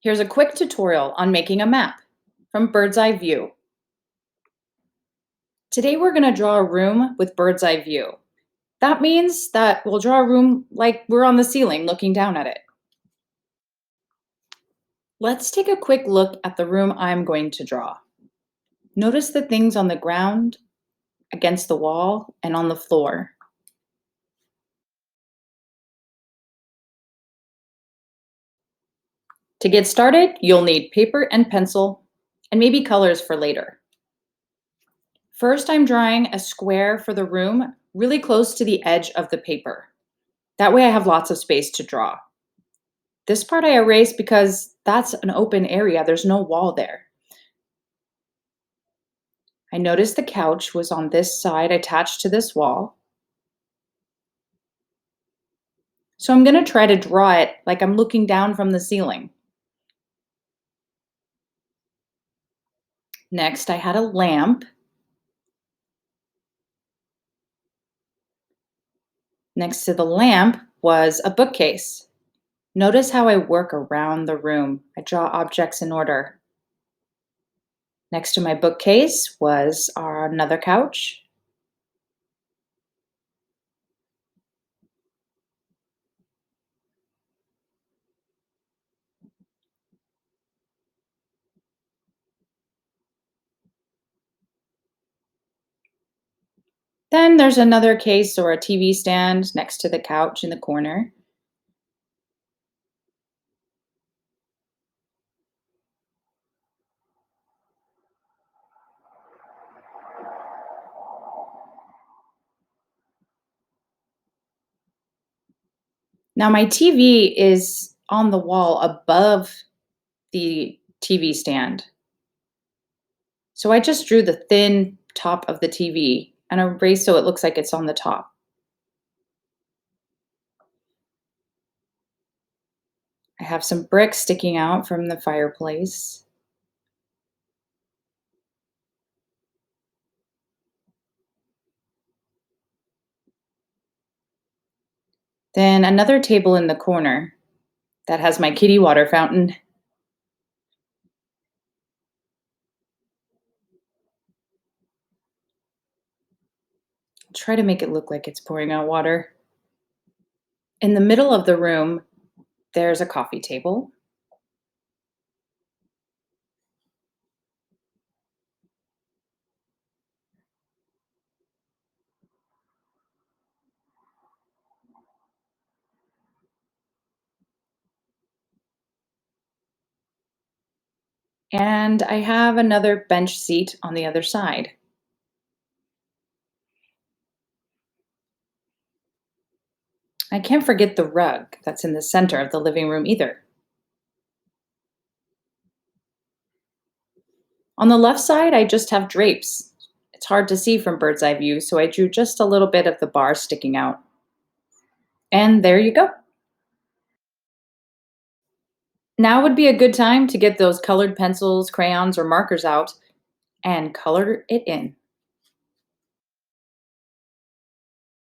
Here's a quick tutorial on making a map from Bird's Eye View. Today we're going to draw a room with bird's eye view. That means that we'll draw a room like we're on the ceiling looking down at it. Let's take a quick look at the room I'm going to draw. Notice the things on the ground, against the wall, and on the floor. To get started, you'll need paper and pencil, and maybe colors for later. First, I'm drawing a square for the room really close to the edge of the paper. That way I have lots of space to draw. This part I erased because that's an open area. There's no wall there. I noticed the couch was on this side attached to this wall. So I'm going to try to draw it like I'm looking down from the ceiling. Next, I had a lamp. Next to the lamp was a bookcase. Notice how I work around the room. I draw objects in order. Next to my bookcase was another couch. Then there's another case or a TV stand next to the couch in the corner. Now my TV is on the wall above the TV stand. So I just drew the thin top of the TV and erased so it looks like it's on the top. I have some bricks sticking out from the fireplace. Then another table in the corner that has my kitty water fountain. I'll try to make it look like it's pouring out water. In the middle of the room, there's a coffee table. And I have another bench seat on the other side. I can't forget the rug that's in the center of the living room either. On the left side, I just have drapes. It's hard to see from bird's eye view, so I drew just a little bit of the bar sticking out. And there you go. Now would be a good time to get those colored pencils, crayons, or markers out and color it in.